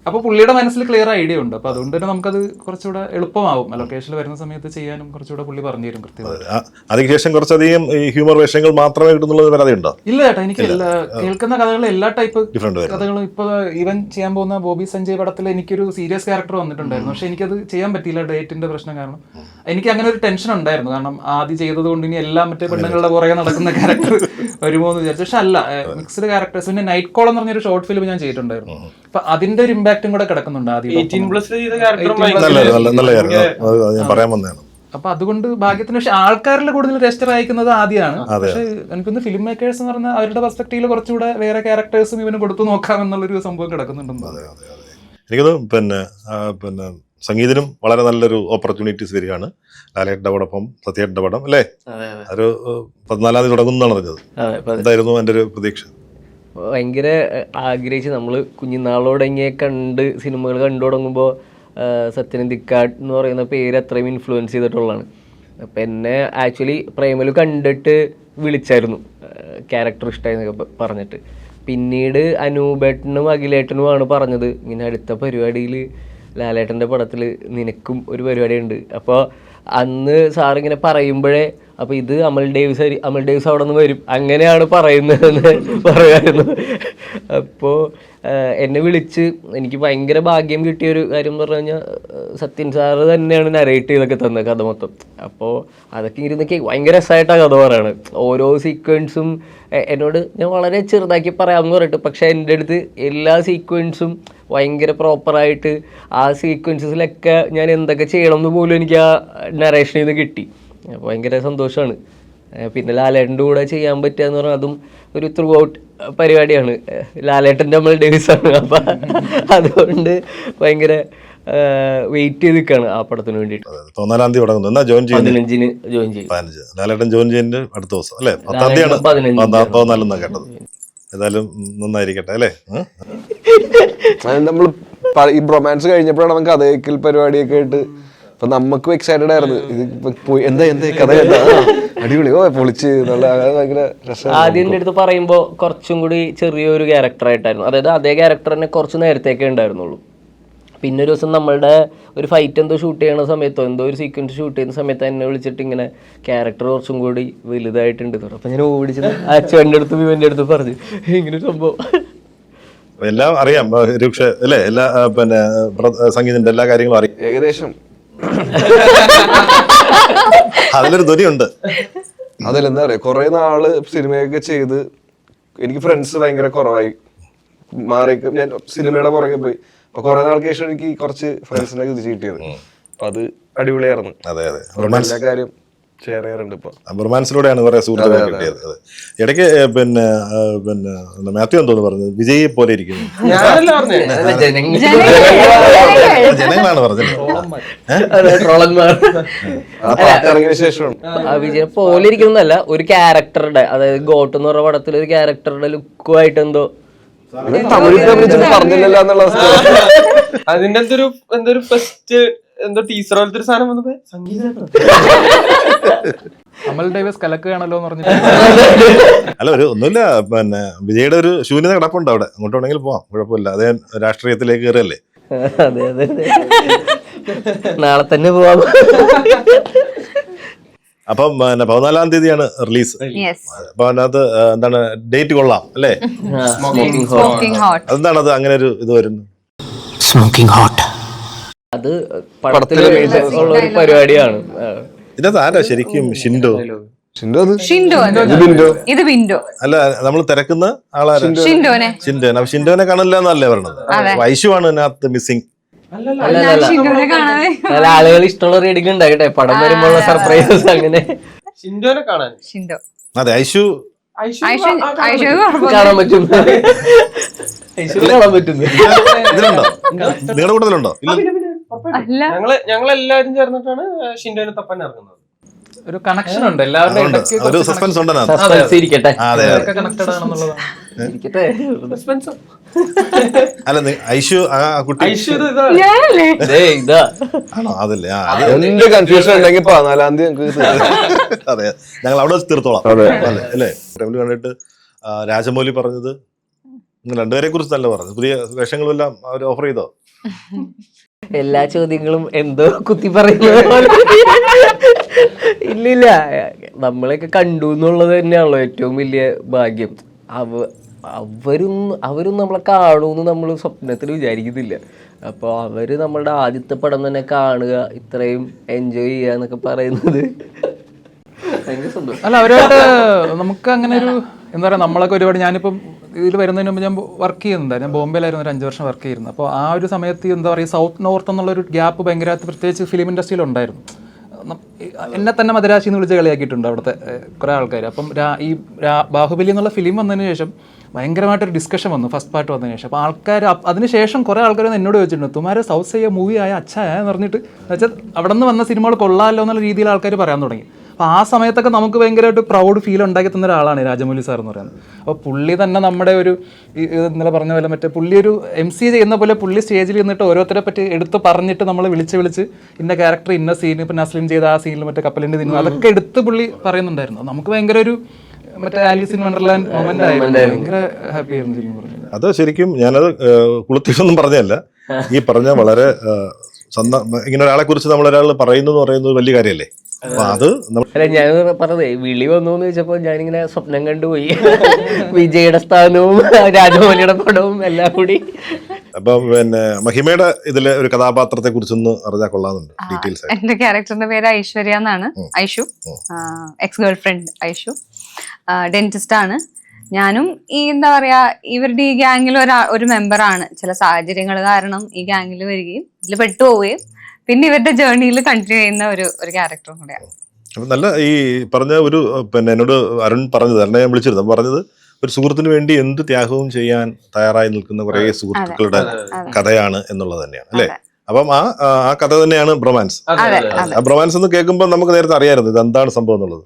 അപ്പോൾ പുള്ളിയുടെ മനസ്സിൽ ക്ലിയർ ഐഡിയ ഉണ്ട്. അപ്പോൾ അതുകൊണ്ട് തന്നെ നമുക്കത് കുറച്ചുകൂടെ എളുപ്പമാവും. ലൊക്കേഷനിൽ വരുന്ന സമയത്ത് ചെയ്യാനും കുറച്ചുകൂടെ പുള്ളി പറഞ്ഞു തരും കൃത്യമായി. അതിനുശേഷം കുറച്ചധികം ഈ ഹ്യൂമർ വേഷങ്ങൾ മാത്രമേ കിട്ടുന്നുള്ളത് പരാതിയുണ്ടോ? ഇല്ല ചേട്ടാ, എനിക്ക് കേൾക്കുന്ന കഥകൾ എല്ലാ ടൈപ്പ് കഥകളും. ഇപ്പോൾ ഈവൻ ചെയ്യാൻ പോകുന്ന ബോബി സഞ്ജയ് പടത്തിൽ എനിക്കൊരു സീരിയസ് ക്യാരക്ടർ വന്നിട്ടുണ്ടായിരുന്നു. പക്ഷെ എനിക്കത് ചെയ്യാൻ പറ്റിയില്ല, ഡേറ്റിന്റെ പ്രശ്നം കാരണം. എനിക്ക് അങ്ങനെ ഒരു ടെൻഷൻ ഉണ്ടായിരുന്നു. കാരണം ആദ്യം ചെയ്തത് കൊണ്ട് ഇനി എല്ലാം മറ്റേ പെണ്ണുങ്ങളുടെ പുറകെ നടക്കുന്ന ക്യാരക്ടർ വരുമോ എന്ന് വിചാരിച്ചു. പക്ഷെ അല്ല, മിക്സ്ഡ് ക്യാരക്ടേഴ്സ്. പിന്നെ നൈറ്റ് കോൾ എന്ന് പറഞ്ഞൊരു ഷോർട്ട് ഫിലിം ഞാൻ ചെയ്തിട്ടുണ്ടായിരുന്നു. അപ്പൊ അതിന്റെ ഒരു ഇമ്പാക്റ്റും കൂടെ കിടക്കുന്നുണ്ട് ആദ്യം. 18+ ചെയ്ത ക്യാരക്ടറും പറയാൻ വന്നതാണ്. അപ്പൊ അതുകൊണ്ട് ഭാഗ്യത്തിന്. പക്ഷെ ആൾക്കാരിൽ കൂടുതൽ രജിസ്റ്റർ അയക്കുന്നത് ആദ്യമാണ്. പക്ഷെ എനിക്കൊന്ന് ഫിലിം മേക്കേഴ്സ് എന്ന് പറഞ്ഞാൽ അവരുടെ പെർസ്പെക്റ്റീവിൽ കുറച്ചുകൂടെ വേറെ ക്യാരക്ടേഴ്സും ഇവന് കൊടുത്തു നോക്കാം എന്നുള്ളൊരു സംഭവം കിടക്കുന്നുണ്ടെന്ന്. എനിക്കത് പിന്നെ സംഗീതത്തിനും വളരെ നല്ലൊരു ഓപ്പർച്യൂണിറ്റീസ് വരികയാണ്. ലാലേട്ടൻ്റെ പടം, സത്യേട്ടൻ്റെ പടം അല്ലേ? ഒരു 14-ാം തീയതി തുടങ്ങുന്നതാണ് അറിഞ്ഞത്. എന്തായിരുന്നു എൻ്റെ ഒരു പ്രതീക്ഷ? ഭയങ്കര ആഗ്രഹിച്ച് നമ്മൾ കുഞ്ഞുനാളോടങ്ങിയ സിനിമകൾ കണ്ടു തുടങ്ങുമ്പോൾ സത്യനന്ദിക്കാട് എന്ന് പറയുന്ന പേര് അത്രയും ഇൻഫ്ലുവൻസ് ചെയ്തിട്ടുള്ളതാണ്. അപ്പം എന്നെ ആക്ച്വലി പ്രേമലു കണ്ടിട്ട് വിളിച്ചായിരുന്നു, ക്യാരക്ടർ ഇഷ്ടമായി എന്നൊക്കെ പറഞ്ഞിട്ട്. പിന്നീട് അനൂപേട്ടനും അഖിലേട്ടനുമാണ് പറഞ്ഞത്, ഇങ്ങനെ അടുത്ത പരിപാടിയിൽ ലാലേട്ടൻ്റെ പടത്തിൽ നിനക്കും ഒരു പരിപാടി ഉണ്ട്. അപ്പോൾ അന്ന് സാറിങ്ങനെ പറയുമ്പോഴേ അപ്പോൾ ഇത് അമൽ ഡേവിസ് അവിടെ നിന്ന് വരും അങ്ങനെയാണ് പറയുന്നതെന്ന് പറയുമായിരുന്നു. അപ്പോൾ എന്നെ വിളിച്ച് എനിക്ക് ഭയങ്കര ഭാഗ്യം കിട്ടിയൊരു കാര്യം എന്ന് പറഞ്ഞു കഴിഞ്ഞാൽ സത്യൻ സാറ് തന്നെയാണ് നരേറ്റ് ചെയ്തൊക്കെ തന്നത് കഥ മൊത്തം. അപ്പോൾ അതൊക്കെ ഇരുന്നൊക്കെ ഭയങ്കര രസമായിട്ടാണ് കഥ പറയണത്. ഓരോ സീക്വൻസും എന്നോട് ഞാൻ വളരെ ചെറുതാക്കി പറയാമെന്ന് പറഞ്ഞിട്ട്, പക്ഷേ എൻ്റെ അടുത്ത് എല്ലാ സീക്വൻസും ഭയങ്കര പ്രോപ്പറായിട്ട് ആ സീക്വൻസസിലൊക്കെ ഞാൻ എന്തൊക്കെ ചെയ്യണം എന്ന് പോലും എനിക്ക് ആ നറേഷനിൽ നിന്ന് കിട്ടി. അപ്പോൾ ഭയങ്കര സന്തോഷമാണ്. പിന്നെ ലാലേട്ടൻ്റെ കൂടെ ചെയ്യാൻ പറ്റുക എന്ന് പറഞ്ഞാൽ അതും ഒരു ത്രൂ ഔട്ട് പരിപാടിയാണ്. ലാലേട്ടൻ്റെ അമൽ ഡേവിസാണ്. അപ്പം അതുകൊണ്ട് ഭയങ്കര വെയിറ്റ് ചെയ്ത് നിൽക്കുകയാണ് ആ പടത്തിന് വേണ്ടിയിട്ട്. 14-ാം തീയതി തുടങ്ങുന്നു. എന്നാ ജോയിൻ ചെയ്യും? 15-ന് ജോയിൻ ചെയ്യും. ലാലേട്ടൻ ജോയിൻ ചെയ്യുന്ന അടുത്ത ദിവസം അല്ലേ? 10-ാം തീയതിയാണ് 14 കേട്ടത്. ഏതായാലും നന്നായിരിക്കട്ടെ അല്ലേ? നമ്മൾ ഈ റൊമാൻസ് കഴിഞ്ഞപ്പോഴാണ് നമുക്ക് കഥയ്ക്കൽ പരിപാടിയൊക്കെ ആയിട്ട് അപ്പൊ നമുക്കും എക്സൈറ്റഡ് ആയിരുന്നു. ഇത് എന്താ കഥ അടിപൊളി പൊളിച്ച് ഭയങ്കര രസം. ആദ്യം എൻ്റെ അടുത്ത് പറയുമ്പോൾ കുറച്ചും കൂടി ചെറിയൊരു ക്യാരക്ടറായിട്ടായിരുന്നു. അതായത് അതേ ക്യാരക്ടർ തന്നെ കുറച്ച് നേരത്തേക്കേ ഉണ്ടായിരുന്നുള്ളൂ. പിന്നെ ഒരു ദിവസം നമ്മളുടെ ഒരു ഫൈറ്റ് എന്തോ ഷൂട്ട് ചെയ്യണ സമയത്തോ എന്തോ ഒരു സീക്വൻസ് ഷൂട്ട് ചെയ്യുന്ന സമയത്ത് എന്നെ വിളിച്ചിട്ട് ഇങ്ങനെ ക്യാരക്ടർ കുറച്ചും കൂടി വലുതായിട്ടുണ്ട്. അപ്പം ഞാൻ ഓടിച്ചത് അച്ഛൻ്റെ അടുത്തും ഇവൻ്റെ അടുത്തും പറഞ്ഞു ഇങ്ങനെ ഒരു സംഭവം. എല്ലാം അറിയാം രൂക്ഷ അല്ലേ? എല്ലാ പിന്നെ സംഗീതത്തിന്റെ എല്ലാ കാര്യങ്ങളും അറിയാം ഏകദേശം. അതിലൊരു ധ്വനിയുണ്ട്. അതിലെന്താ പറയാ, കുറെ നാള് സിനിമയൊക്കെ ചെയ്ത് എനിക്ക് ഫ്രണ്ട്സ് ഭയങ്കര കുറവായി മാറി. ഞാൻ സിനിമയുടെ പുറകെ പോയി. അപ്പൊ കുറെ നാൾക്ക് ശേഷം എനിക്ക് കുറച്ച് ഫ്രണ്ട്സിനെ തിരിച്ചു കിട്ടിയത്. അപ്പൊ അത് അടിപൊളിയായിരുന്നു. അതെ എല്ലാ കാര്യം ഷെയർ ചെയ്യാറുണ്ട്. ഇപ്പൊ റൊമാൻസിലൂടെയാണ് കുറെ സുഹൃത്തുക്കളെ കിട്ടിയത്. ഇടയ്ക്ക് പിന്നെ മാത്യു എന്തോന്ന് പറഞ്ഞത് വിജയെ പോലെ ഇരിക്കുന്നു. ജനങ്ങളാണ് പറഞ്ഞത്. ഇറങ്ങിയ ശേഷമാണ് വിജയനെ പോലെ ഇരിക്കുന്നല്ല, ഒരു ക്യാരക്ടറുടെ, അതായത് ഗോട്ട് എന്ന് പറഞ്ഞ പടത്തിൽ ഒരു ക്യാരക്ടറുടെ ലുക്കുമായിട്ട് എന്തോ തമിഴ് പറഞ്ഞില്ലല്ലോ എന്നുള്ള അവസ്ഥ. അതിന്റെ എന്തൊരു ഫസ്റ്റ് എന്തോ ടീച്ചർ പോലത്തെ ഒരു സാധനം വന്നപ്പോ സംഗീതം അമൽ ഡേവിസ് കലക്കുകയാണല്ലോ എന്ന് പറഞ്ഞിട്ട് അല്ല ഒന്നുമില്ല, പിന്നെ വിജയുടെ ഒരു ശൂന്യത കിടപ്പുണ്ട് അവിടെ. അങ്ങോട്ട് വേണമെങ്കിൽ പോവാം, കുഴപ്പമില്ല. അതേ രാഷ്ട്രീയത്തിലേക്ക് കയറിയല്ലേ. അതെ അതെ നാളെ തന്നെ പോവാം. അപ്പം പിന്നെ 14-ാം തീയതിയാണ് റിലീസ്. അപ്പൊ അതിനകത്ത് എന്താണ് ഡേറ്റ് കൊള്ളാം അല്ലേ? Smoking hot. അതെന്താണ് അത് അങ്ങനെ ഒരു ഇത് വരുന്നത്? അത് പടത്തില് ഉള്ള ഒരു പരിപാടിയാണ്. ഇതിനകത്ത് ആരാ ശരിക്കും ഷിൻഡോ? ഇത് ബിൻഡോ. അല്ല, നമ്മൾ തിരക്കുന്ന ആളാരാ? ഷിൻഡോനെ. ഷിൻഡോനെ കാണില്ല എന്നല്ലേ പറഞ്ഞത്? വൈശുവാണ് ഇതിനകത്ത് മിസ്സിങ്. നല്ല ആളുകൾ ഇഷ്ടമുള്ള റീഡിങ് ഉണ്ടായിട്ടെ, പടം വരുമ്പോഴുള്ള സർപ്രൈസസ് അങ്ങനെ. ഷിൻഡോനെ കാണാൻ അതെ, ഐഷു കാണാൻ പറ്റും. കാണാൻ പറ്റുന്നു. ഇതിലുണ്ടോ? നിങ്ങളുടെ കൂട്ടത്തിലുണ്ടോ? ഞങ്ങളെല്ലാരും ചേർന്നിട്ടാണ് ഷിൻഡോനെ തപ്പാൻ ഇറങ്ങുന്നത്. ഒരു കണക്ഷൻ ഉണ്ട് എല്ലാവരുടെയും ഇടയ്ക്ക്. ഒരു സസ്പെൻസ് ഉണ്ടെന്നാ. ഇരിക്കട്ടെ കണക്റ്റഡ് ആണെന്നുള്ളതാണ്. അല്ല, ഐഷു ആ കുട്ടി ഇതാ ആണോ? അതല്ലേ? എന്ത് കൺഫ്യൂഷൻ ഉണ്ടെങ്കിൽ 14-ാം തീയതി അതെ, ഞങ്ങൾ അവിടെ തീർത്തോളാം അല്ലേ? കണ്ടിട്ട് രാജമൗലി പറഞ്ഞത് നിങ്ങൾ രണ്ടുപേരെ കുറിച്ച് നല്ല പറഞ്ഞു. പുതിയ വേഷങ്ങളും എല്ലാം അവർ ഓഫർ ചെയ്തോ? എല്ലാ ചോദ്യങ്ങളും എന്തോ കുത്തി പറയുന്നത് പോലെ. ഇല്ലില്ല, നമ്മളെയൊക്കെ കണ്ടു എന്നുള്ളത് തന്നെയാണല്ലോ ഏറ്റവും വലിയ ഭാഗ്യം. അവരും നമ്മളെ കാണുമെന്ന് നമ്മൾ സ്വപ്നത്തിൽ വിചാരിക്കുന്നില്ല. അപ്പോൾ അവർ നമ്മളുടെ ആദ്യത്തെ പടം തന്നെ കാണുക, ഇത്രയും എൻജോയ് ചെയ്യുക എന്നൊക്കെ പറയുന്നത് ഭയങ്കര സന്തോഷം. അല്ല, അവരായിട്ട് നമുക്ക് അങ്ങനെ ഒരു എന്താ പറയുക, നമ്മളൊക്കെ ഒരുപാട്, ഞാനിപ്പം ഇതിൽ വരുന്നതിന് മുമ്പ് ഞാൻ വർക്ക് ചെയ്യുന്നുണ്ടായിരുന്നു. ഞാൻ ബോംബെയിലായിരുന്നു ഒരു 5 വർഷം വർക്ക് ചെയ്യുന്നത്. അപ്പോൾ ആ ഒരു സമയത്ത് എന്താ പറയുക, സൗത്ത് നോർത്ത് എന്നുള്ളൊരു ഗ്യാപ്പ് ഭയങ്കരമായിട്ട് പ്രത്യേകിച്ച് ഫിലിം ഇൻഡസ്ട്രിയിൽ ഉണ്ടായിരുന്നു. എന്നെ തന്നെ മദരാശി എന്ന് വിളിച്ച് കളിയാക്കിയിട്ടുണ്ട് അവിടുത്തെ കുറേ ആൾക്കാർ. അപ്പം ഈ ബാഹുബലി എന്നുള്ള ഫിലിം വന്നതിന് ശേഷം ഭയങ്കരമായിട്ടൊരു ഡിസ്കഷൻ വന്നു ഫസ്റ്റ് പാർട്ട് വന്നതിന് ശേഷം. അപ്പോൾ ആൾക്കാർ അതിനുശേഷം കുറേ ആൾക്കാർ എന്നോട് ചോദിച്ചിട്ടുണ്ട്, തുമാരെ സൗത്ത് സൈഡ് മൂവി ആയ അച്ഛായ എന്ന് പറഞ്ഞിട്ട്, വെച്ചാൽ അവിടെ നിന്ന് വന്ന സിനിമകൾ കൊള്ളാമല്ലോ എന്നുള്ള രീതിയിൽ ആൾക്കാർ പറയാൻ തുടങ്ങി. അപ്പോൾ ആ സമയത്തൊക്കെ നമുക്ക് ഭയങ്കരമായിട്ട് പ്രൗഡ് ഫീൽ ഉണ്ടാക്കി തന്ന ഒരാളാണ് രാജമൗലി സാർ എന്ന് പറയുന്നത്. അപ്പോൾ പുള്ളി തന്നെ നമ്മുടെ ഒരു ഇന്നലെ പറഞ്ഞ പോലെ മറ്റേ പുള്ളി ഒരു MC ചെയ്യുന്ന പോലെ പുള്ളി സ്റ്റേജിൽ നിന്നിട്ട് ഓരോരുത്തരെ പറ്റി എടുത്ത് പറഞ്ഞിട്ട് നമ്മൾ വിളിച്ച് ഇന്ന ക്യാരക്ടർ ഇന്ന സീൻ, ഇപ്പോൾ നസ്ലിൻ ചെയ്ത ആ സീനിൽ മറ്റേ കപ്പലിൻ്റെ തിന്നു അതൊക്കെ എടുത്ത് പുള്ളി പറയുന്നുണ്ടായിരുന്നു. നമുക്ക് ഭയങ്കര ഒരു മറ്റേ ആലീസ് ഇൻ വണ്ടർലാൻഡ് മൊമെന്റ് ആയിരുന്നു. ഭയങ്കര ഹാപ്പി ആയിരുന്നു ശരിക്കും പറഞ്ഞത്. അത് ശരിക്കും ഞാനത് കുളത്തിലൊന്നും പറഞ്ഞതല്ല, ഈ പറഞ്ഞ വളരെ ഇങ്ങനെ ഒരാളെ കുറിച്ച് നമ്മളൊരാൾ പറയുന്നത് വലിയ കാര്യമല്ലേ? അപ്പൊ അത് അല്ല, ഞാൻ പറഞ്ഞതേ വിളി വന്നു എന്ന് വെച്ചപ്പോ ഞാനിങ്ങനെ സ്വപ്നം കണ്ടുപോയി. വിജയുടെ സ്ഥാനവും രാജമൗലിയുടെ പടവും എല്ലാം കൂടി. അപ്പൊ പിന്നെ മഹിമയുടെ ഇതിലെ ഒരു കഥാപാത്രത്തെ കുറിച്ചൊന്ന് അറിഞ്ഞാൽ കൊള്ളാന്നുണ്ട് ഡീറ്റെയിൽസ്. എന്റെ ക്യാരക്ടറിന്റെ പേര് ഐശ്വര്യ എന്നാണ്. Aishu, ex girl friend Aishu, dentist ആണ്. ഞാനും ഈ എന്താ പറയാ, ഇവരുടെ ഈ ഗ്യാങ്ങിൽ ഒരു മെമ്പറാണ്. ചില സാഹചര്യങ്ങൾ കാരണം ഈ ഗ്യാങ്ങിൽ വരികയും ഇതിൽ പെട്ടുപോവുകയും പിന്നെ ഇവരുടെ ജേർണിയിൽ കണ്ടിന്യൂ ചെയ്യുന്ന ഒരു ക്യാരക്ടറും കൂടെയാണ്. അപ്പൊ നല്ല ഈ പറഞ്ഞ ഒരു പിന്നെ എന്നോട് അരുൺ പറഞ്ഞത്, അരുണെ ഞാൻ വിളിച്ചിരുന്നു, പറഞ്ഞത് ഒരു സുഹൃത്തിന് വേണ്ടി എന്ത് ത്യാഗവും ചെയ്യാൻ തയ്യാറായി നിൽക്കുന്ന കുറേ സുഹൃത്തുക്കളുടെ കഥയാണ് എന്നുള്ളത് തന്നെയാണ് അല്ലേ? അപ്പം ആ കഥ തന്നെയാണ് ബ്രൊമാൻസ്. ആ ബ്രൊമാൻസ് എന്ന് കേൾക്കുമ്പോൾ നമുക്ക് നേരത്തെ അറിയാമായിരുന്നു ഇത് എന്താണ് സംഭവം എന്നുള്ളത്.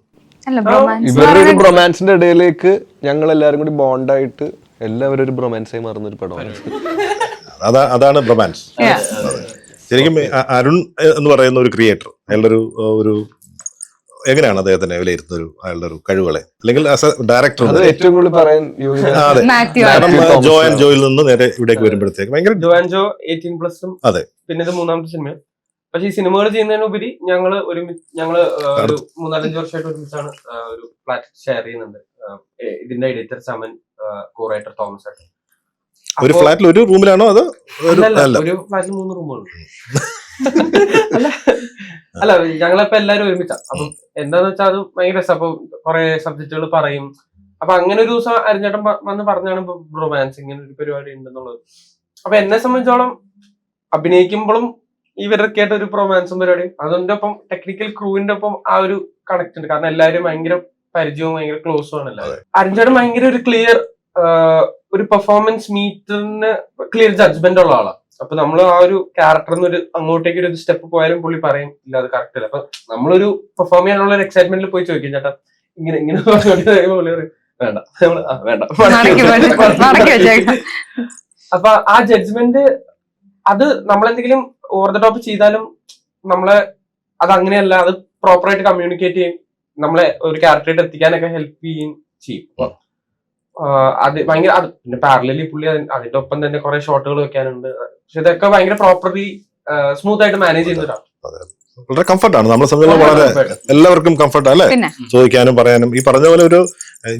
ഇവരുടെ ഒരു ബ്രൊമാൻസിന്റെ ഇടയിലേക്ക് ഞങ്ങൾ എല്ലാവരും കൂടി ബോണ്ടായിട്ട് എല്ലാവരും ഒരു ബ്രൊമാൻസായി മാറുന്ന ഒരു പടമാണ്. അതാണ് ബ്രൊമാൻസ്. ശരിക്കും അരുൺ എന്ന് പറയുന്ന ഒരു ക്രിയേറ്റർ, അയാളുടെ ഒരു എങ്ങനെയാണ് അദ്ദേഹത്തിനെ വിലയിരുത്തുന്ന അയാളുടെ ഒരു കഴിവുകളെ, അല്ലെങ്കിൽ ആസ് എ ഡയറക്ടർ ഏറ്റവും കൂടുതൽ പറയാൻ ജോ ആൻഡ് ജോയിൽ നിന്ന് നേരെ ഇവിടേക്ക് വരുമ്പോഴത്തേക്ക് ഭയങ്കര ജോ ആൻഡ് ജോ 18+ഉം അതെ, പിന്നെ ഇത് 3ാമത്തെ സിനിമ. പക്ഷെ ഈ സിനിമകൾ ചെയ്യുന്നതിനുപരി ഞങ്ങള് ഒരു 3-4-5 വർഷമായിട്ട് ഒരുമിച്ചാണ് ഒരു ഫ്ലാറ്റ് ഷെയർ ചെയ്യുന്നുണ്ട്. ഇതിന്റെ എഡിറ്റർ സമൻ, കോ-റൈറ്റർ തോമസ് ആയിട്ട്. ഒരു ഫ്ലാറ്റിൽ ഒരു റൂമിലാണോ അതോ? ഒരു ഫ്ലാറ്റിൽ 3 റൂമുകളുണ്ട്. അല്ല, ഞങ്ങളിപ്പോ എല്ലാരും ഒരുമിച്ചാ. അപ്പം എന്താന്ന് വെച്ചാൽ അത് ഭയങ്കര രസം. അപ്പൊ കുറെ സബ്ജക്റ്റുകൾ പറയും. അപ്പൊ അങ്ങനെ ഒരു ദിവസം അരിഞ്ഞേട്ടൻ വന്ന് പറഞ്ഞാണ് ഇപ്പൊ റൊമാൻസ് ഇങ്ങനെ ഒരു പരിപാടി ഉണ്ടെന്നുള്ളത്. അപ്പൊ എന്നെ സംബന്ധിച്ചോളം അഭിനയിക്കുമ്പോഴും ഇവരൊക്കെ ആയിട്ട് ഒരു റൊമാൻസും പരിപാടിയും, അതിന്റെ ഒപ്പം ടെക്നിക്കൽ ക്രൂവിന്റെ ഒപ്പം ആ ഒരു കണക്ട് ഉണ്ട്. കാരണം എല്ലാവരും ഭയങ്കര പരിചയവും ഭയങ്കര ക്ലോസും ആണ് എല്ലാവരും. അരിഞ്ഞേട്ടൻ ഭയങ്കര ഒരു ക്ലിയർ ഒരു പെർഫോമൻസ് മീറ്ററിന് ക്ലിയർ ജഡ്ജ്മെന്റ് ഉള്ള ആളാണ്. അപ്പൊ നമ്മൾ ആ ഒരു ക്യാരക്ടറിന് ഒരു അങ്ങോട്ടേക്ക് ഒരു സ്റ്റെപ്പ് പോയാലും പുള്ളി പറയും ഇല്ല അത് കറക്റ്റ് അല്ല. അപ്പൊ നമ്മളൊരു പെർഫോം ചെയ്യാനുള്ള ഒരു എക്സൈറ്റ്മെന്റിൽ പോയി ചോദിക്കും ചേട്ടാ ഇങ്ങനെ പുള്ളി പറയും വേണ്ട നമ്മള് വേണ്ട മടക്കി വെച്ചേക്കാം. അപ്പൊ ആ ജഡ്ജ്മെന്റ് അത് നമ്മളെന്തെങ്കിലും ഓവർ ദ ടോപ്പ് ചെയ്താലും നമ്മളെ അത് അങ്ങനെയല്ല, അത് പ്രോപ്പറായിട്ട് കമ്മ്യൂണിക്കേറ്റ് ചെയ്യും, നമ്മളെ ഒരു ക്യാരക്ടറായിട്ട് എത്തിക്കാനൊക്കെ ഹെൽപ്പ് ചെയ്യും. അത് ഭയങ്കര അത് പിന്നെ പാരലലി പുള്ളി അതിന്റെ ഒപ്പം തന്നെ കുറെ ഷോട്ടുകൾ വെക്കാനുണ്ട്. പക്ഷെ ഇതൊക്കെ ഭയങ്കര പ്രോപ്പർലി സ്മൂത്ത് ആയിട്ട് മാനേജ് ചെയ്യുന്ന ഒരാൾ. വളരെ കംഫർട്ടാണ് നമ്മളെ സംബന്ധിച്ച്, വളരെ എല്ലാവർക്കും കംഫർട്ടാണ് അല്ലേ, പിന്നെ ചോദിക്കാനും പറയാനും. ഈ പറഞ്ഞ പോലെ ഒരു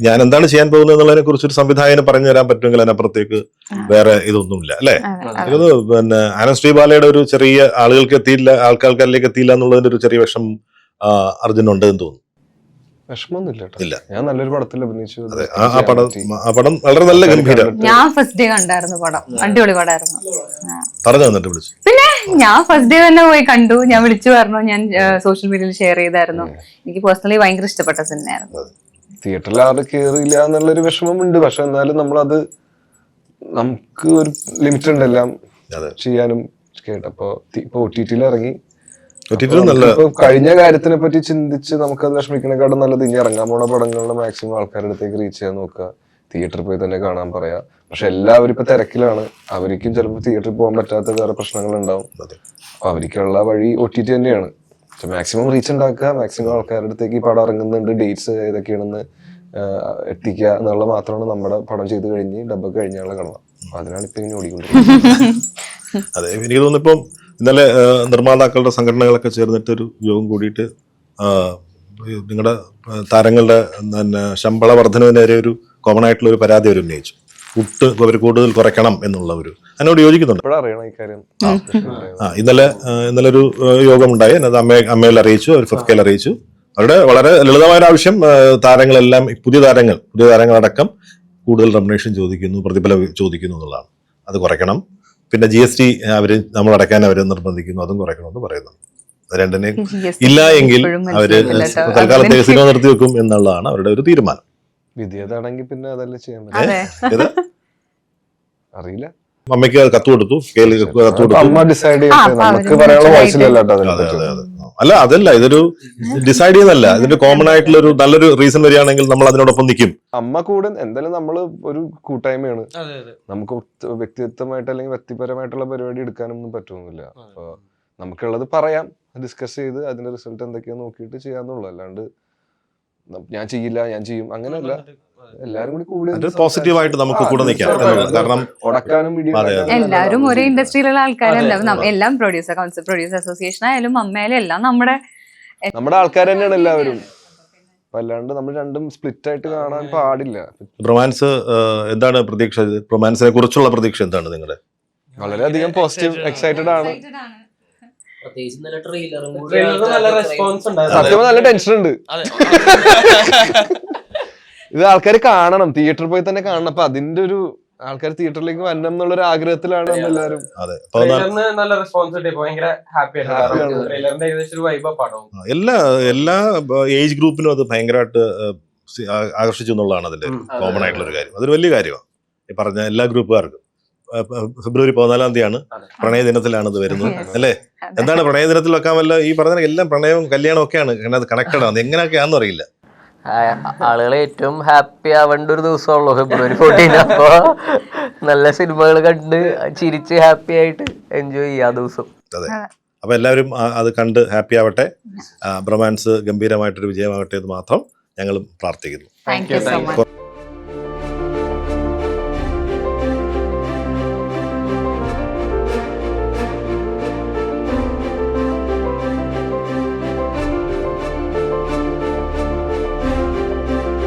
ഞാൻ എന്താണ് ചെയ്യാൻ പോകുന്നത് എന്നുള്ളതിനെ കുറിച്ച് ഒരു സംവിധായകന് പറഞ്ഞു തരാൻ പറ്റുമെങ്കിൽ അതിനപ്പുറത്തേക്ക് വേറെ ഇതൊന്നുമില്ല അല്ലേ. ഇത് പിന്നെ ആനന്ദ് ശ്രീബാലയുടെ ഒരു ചെറിയ ആളുകൾക്ക് എത്തിയില്ല, ആൾക്കാരിലേക്ക് എത്തിയില്ല എന്നുള്ളതിന്റെ ഒരു ചെറിയ വിഷമം അർജുനുണ്ട് എന്ന് തോന്നുന്നു. വിഷമമൊന്നുമില്ല കേട്ടോ. ഇല്ല. ഞാൻ നല്ലൊരു പടത്തിൽ അഭിനയിച്ചു. അതെ, ആ പടം വളരെ നല്ല ഗംഭീരം. ഞാൻ ഫസ്റ്റ് ഡേ കണ്ടായിരുന്നു പടം, അടിപൊളി പടമായിരുന്നു. പറഞ്ഞു തന്നിട്ട് വിളിച്ചു. പിന്നെ ഞാൻ ഫസ്റ്റ് ഡേ തന്നെ പോയി കണ്ടു, ഞാൻ വിളിച്ചു പറഞ്ഞു, ഞാൻ സോഷ്യൽ മീഡിയയിൽ ഷെയർ ചെയ്തായിരുന്നു. എനിക്ക് പേഴ്സണലി ഭയങ്കര ഇഷ്ടപ്പെട്ട സിനിമയായിരുന്നു. തിയേറ്ററിൽ ആരും കയറിയില്ല എന്നുള്ളൊരു വിഷമമുണ്ട്. പക്ഷെ എന്നാലും നമ്മളത് നമുക്ക് ഒരു ലിമിറ്റ് ഉണ്ട് എല്ലാം ചെയ്യാനും കേട്ടപ്പോ. ഇപ്പൊ OTT-ൽ ഇറങ്ങി, ഇപ്പൊ കഴിഞ്ഞ കാര്യത്തിനെ പറ്റി ചിന്തിച്ച് നമുക്കത് വിഷമിക്കണേക്കാട്ടും നല്ലത് ഇനി ഇറങ്ങാൻ പോണ പടങ്ങളുടെ മാക്സിമം ആൾക്കാരുടെ അടുത്തേക്ക് റീച്ച് ചെയ്യാൻ നോക്കുക, തിയേറ്ററിൽ പോയി തന്നെ കാണാൻ പറയാ. പക്ഷെ എല്ലാവരും ഇപ്പൊ തിരക്കിലാണ്, അവർക്കും ചിലപ്പോൾ തിയേറ്ററിൽ പോകാൻ പറ്റാത്ത വേറെ പ്രശ്നങ്ങൾ ഉണ്ടാവും. അവർക്കുള്ള വഴി OTT തന്നെയാണ്. മാക്സിമം റീച്ച് ഉണ്ടാക്കുക, മാക്സിമം ആൾക്കാരുടെ അടുത്തേക്ക് ഈ പടം ഇറങ്ങുന്നുണ്ട്, ഡേറ്റ്സ് ഏതൊക്കെയാണെന്ന് എത്തിക്കുക എന്നുള്ള മാത്രമാണ് നമ്മുടെ പടം ചെയ്ത് കഴിഞ്ഞ് ഡബ്ബൊക്കെ കഴിഞ്ഞാലുള്ള കടമ. അതിനാണ് ഇപ്പൊ ഇങ്ങനെ ഓടിക്കൊണ്ടിരിക്കുന്നത്. അതെ, എനിക്ക് തോന്നുന്നു ഇപ്പം ഇന്നലെ നിർമ്മാതാക്കളുടെ സംഘടനകളൊക്കെ ചേർന്നിട്ട് ഒരു യോഗം കൂടിയിട്ട് നിങ്ങളുടെ താരങ്ങളുടെ പിന്നെ ശമ്പള വർധനവിനെതിരെ ഒരു കോമൺ ആയിട്ടുള്ള ഒരു പരാതി അവർ ഉന്നയിച്ചു. അവർ കൂടുതൽ കുറയ്ക്കണം എന്നുള്ള ഒരു, അതിനോട് യോജിക്കുന്നുണ്ട്. എപ്പോഴറിയണം ഈ കാര്യം? ഇന്നലെ ഒരു യോഗമുണ്ടായി, അത് അമ്മയിൽ അറിയിച്ചു, അവർ ഫിഫ്കയിൽ അറിയിച്ചു. അവരുടെ വളരെ ലളിതമായ ആവശ്യം, താരങ്ങളെല്ലാം പുതിയ താരങ്ങളടക്കം കൂടുതൽ റെമ്യൂണറേഷൻ ചോദിക്കുന്നു, പ്രതിഫലം ചോദിക്കുന്നു എന്നുള്ളതാണ്. അത് കുറയ്ക്കണം. പിന്നെ GST നമ്മൾ അടയ്ക്കാൻ അവർ നിർബന്ധിക്കുന്നു, അതും കുറയ്ക്കണമെന്ന് പറയുന്നു. അത് രണ്ടിനെ ഇല്ല എങ്കിൽ അവര് തൽക്കാലത്തേക്ക് സിനിമ നിർത്തി വെക്കും എന്നുള്ളതാണ് അവരുടെ ഒരു തീരുമാനം. വിധിയതാണെങ്കിൽ പിന്നെ അതല്ലേ ചെയ്യാൻ പറ്റും. അറിയില്ല. അമ്മയ്ക്ക് കത്ത് കൊടുത്തു, കത്ത് കൊടുത്തു. അമ്മ ഡിസൈഡ് ചെയ്യട്ടെ, നമുക്ക് പറയാനുള്ള വോയിസിലല്ല കേട്ടോ. അല്ല, അതല്ല, ഇതൊരു ഡിസൈഡ് ചെയ്യുന്നല്ല, ഇതിന്റെ കോമൺ ആയിട്ടുള്ള ഒരു നല്ലൊരു റീസൺ വരികയാണെങ്കിൽ നമ്മൾ അതിനോടൊപ്പം നിൽക്കും. അമ്മ കൂടെ എന്തായാലും നമ്മള് ഒരു കൂട്ടായ്മയാണ്. നമുക്ക് വ്യക്തിത്വമായിട്ട് അല്ലെങ്കിൽ വ്യക്തിപരമായിട്ടുള്ള പരിപാടി എടുക്കാനൊന്നും പറ്റുന്നില്ല. അപ്പൊ നമുക്കുള്ളത് പറയാം, ഡിസ്കസ് ചെയ്ത് അതിന്റെ റിസൾട്ട് എന്തൊക്കെയാന്ന് നോക്കിയിട്ട് ചെയ്യാന്നുള്ളൂ. അല്ലാണ്ട് ഞാൻ ചെയ്യില്ല, ഞാൻ ചെയ്യും അങ്ങനെയല്ല. എല്ലാരും കൂടി പോസിറ്റീവായിട്ട് നമുക്ക് കൂടെ നിൽക്കാം. കാരണം എല്ലാവരും ഒരേ ഇൻഡസ്ട്രിയിലുള്ള ആൾക്കാരല്ല, എല്ലാം പ്രൊഡ്യൂസർ കൗൺസിൽ, പ്രൊഡ്യൂസർ അസോസിയേഷൻ ആയാലും അമ്മയാലും എല്ലാം നമ്മുടെ ആൾക്കാർ തന്നെയാണ് എല്ലാവരും. അല്ലാണ്ട് നമ്മൾ രണ്ടും സ്പ്ലിറ്റ് ആയിട്ട് കാണാൻ പാടില്ല. റൊമാൻസ് എന്താണ് പ്രതീക്ഷ? റൊമാൻസിനെ കുറിച്ചുള്ള പ്രതീക്ഷ എന്താണ് നിങ്ങളുടെ? വളരെയധികം പോസിറ്റീവ്, എക്സൈറ്റഡ് ആണ്. സത്യം നല്ല ടെൻഷൻ ഉണ്ട്. ഇത് ആൾക്കാർ കാണണം, തിയേറ്ററിൽ പോയി തന്നെ കാണണം. അപ്പൊ അതിന്റെ ഒരു ആൾക്കാർ തിയേറ്ററിലേക്ക് വരണം എന്നുള്ളൊരു ആഗ്രഹത്തിലാണ് എല്ലാവരും. നല്ല റെസ്പോൺസ് കിട്ടി, ഭയങ്കര എല്ലാ ഏജ് ഗ്രൂപ്പിനും അത് ഭയങ്കരമായിട്ട് ആകർഷിച്ചു എന്നുള്ളതാണ് അതിന്റെ കോമൺ ആയിട്ടുള്ള ഒരു കാര്യം. അതൊരു വലിയ കാര്യമാണ്. ഈ പറഞ്ഞ എല്ലാ ഗ്രൂപ്പുകാർക്കും. ഫെബ്രുവരി 14-ാം തീയതിയാണ്, പ്രണയ ദിനത്തിലാണ് ഇത് വരുന്നത് അല്ലേ? എന്താണ് പ്രണയ ദിനത്തിൽ വെക്കാൻ വല്ല ഈ പറഞ്ഞ എല്ലാം പ്രണയവും കല്യാണം ഒക്കെയാണ് കണക്റ്റഡ് ആണ്. എങ്ങനെയൊക്കെയാണെന്ന് അറിയില്ല. ആളുകൾ ഏറ്റവും ഹാപ്പി ആവേണ്ട ഒരു ദിവസമുള്ളൂ ഫെബ്രുവരി 14. അപ്പൊ നല്ല സിനിമകൾ കണ്ട് ചിരിച്ച് ഹാപ്പി ആയിട്ട് എൻജോയ് ചെയ്യാം ആ ദിവസം. അതെ, അപ്പൊ എല്ലാവരും അത് കണ്ട് ഹാപ്പി ആവട്ടെ. റൊമാൻസ് ഗംഭീരമായിട്ടൊരു വിജയമാവട്ടെ എന്ന് മാത്രം ഞങ്ങളും പ്രാർത്ഥിക്കുന്നു. Thank you so much.